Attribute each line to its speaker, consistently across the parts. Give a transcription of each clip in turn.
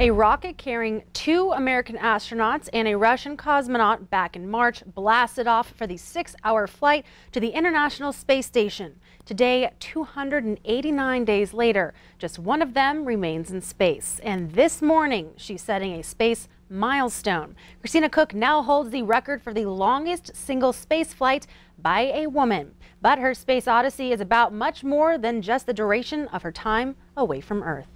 Speaker 1: A rocket carrying 2 American astronauts and a Russian cosmonaut back in March blasted off for the 6-hour flight to the International Space Station. Today, 289 days later, just one of them remains in space. And this morning, she's setting a space milestone. Christina Koch now holds the record for the longest single space flight by a woman. But her space odyssey is about much more than just the duration of her time away from Earth.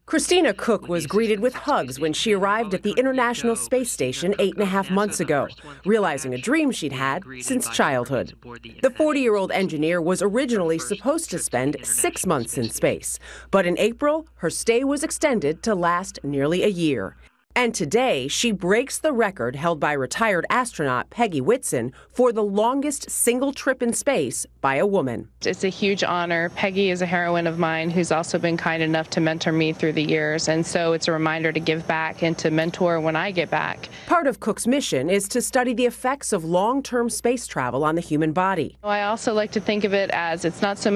Speaker 2: Christina Koch was greeted with hugs when she arrived at the International Space Station 8.5 months ago, realizing a dream she'd had since childhood. The 40-year-old engineer was originally supposed to spend 6 months in space, but in April, her stay was extended to last nearly a year. And today, she breaks the record held by retired astronaut Peggy Whitson for the longest single trip in space by a woman.
Speaker 3: It's a huge honor. Peggy is a heroine of mine who's also been kind enough to mentor me through the years, and so it's a reminder to give back and to mentor when I get back.
Speaker 2: Part of Koch's mission is to study the effects of long-term space travel on the human body.
Speaker 3: I also like to think of it as it's not so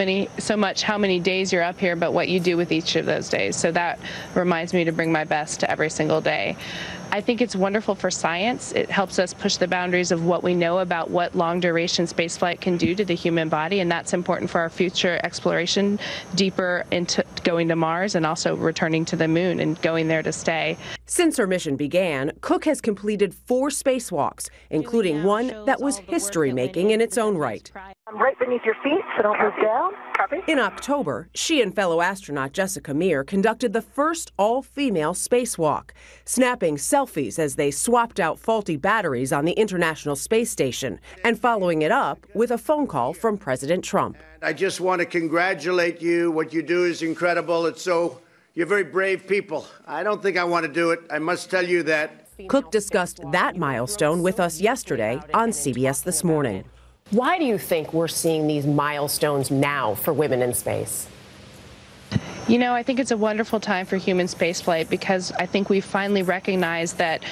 Speaker 3: much how many days you're up here, but what you do with each of those days. So that reminds me to bring my best to every single day. I think it's wonderful for science. It helps us push the boundaries of what we know about what long-duration spaceflight can do to the human body, and that's important for our future exploration deeper into going to Mars and also returning to the moon and going there to stay.
Speaker 2: Since her mission began, Koch has completed 4 spacewalks, including one that was history-making in its own right.
Speaker 4: I'm right beneath your feet, so don't move down. Copy.
Speaker 2: In October, she and fellow astronaut Jessica Meir conducted the first all-female spacewalk, snapping selfies as they swapped out faulty batteries on the International Space Station, and following it up with a phone call from President Trump.
Speaker 5: I just want to congratulate you. What you do is incredible. You're very brave people. I don't think I want to do it. I must tell you that.
Speaker 2: Koch discussed that milestone with us yesterday on CBS This Morning.
Speaker 6: Why do you think we're seeing these milestones now for women in space?
Speaker 3: You know, I think it's a wonderful time for human spaceflight because I think we finally recognize that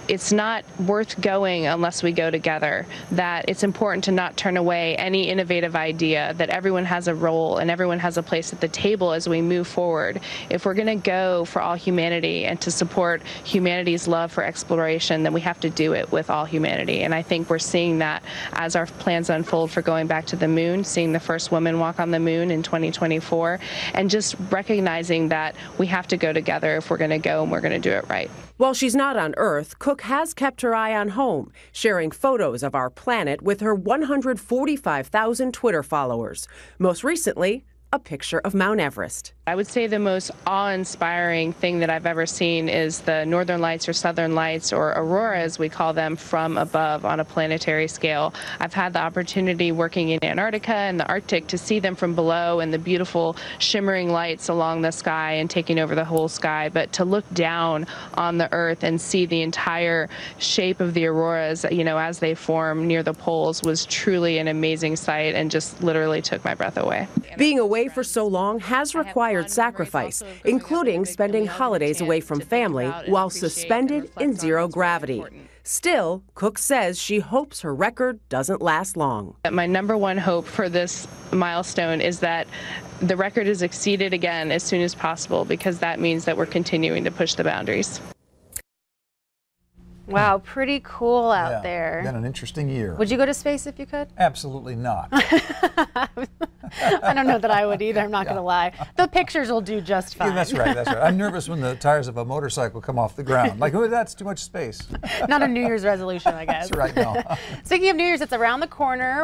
Speaker 3: it's not worth going unless we go together, that it's important to not turn away any innovative idea, that everyone has a role and everyone has a place at the table as we move forward. If we're going to go for all humanity and to support humanity's love for exploration, then we have to do it with all humanity. And I think we're seeing that as our plans unfold for going back to the moon, seeing the first woman walk on the moon in 2024, and just recognizing that we have to go together if we're going to go and we're going to do it right.
Speaker 2: While she's not on Earth, Koch has kept her eye on home, sharing photos of our planet with her 145,000 Twitter followers. Most recently, a picture of Mount Everest.
Speaker 3: I would say the most awe-inspiring thing that I've ever seen is the northern lights or southern lights, or aurora as we call them, from above on a planetary scale. I've had the opportunity working in Antarctica and the Arctic to see them from below and the beautiful shimmering lights along the sky and taking over the whole sky, but to look down on the Earth and see the entire shape of the auroras, you know, as they form near the poles was truly an amazing sight and just literally took my breath away.
Speaker 2: Being away for so long has required sacrifice, including spending holidays away from family while suspended in zero gravity. Still, Koch says she hopes her record doesn't last long.
Speaker 3: My number one hope for this milestone is that the record is exceeded again as soon as possible, because that means that we're continuing to push the boundaries.
Speaker 1: Wow, pretty cool out there.
Speaker 7: Been an interesting year.
Speaker 1: Would you go to space if you could?
Speaker 7: Absolutely not.
Speaker 1: I don't know that I would either, I'm not going to lie. The pictures will do just fine.
Speaker 7: Yeah, that's right, that's right. I'm nervous when the tires of a motorcycle come off the ground. Like, oh, that's too much space.
Speaker 1: Not a New Year's resolution, I guess.
Speaker 7: That's right, no.
Speaker 1: Speaking of New Year's, it's around the corner.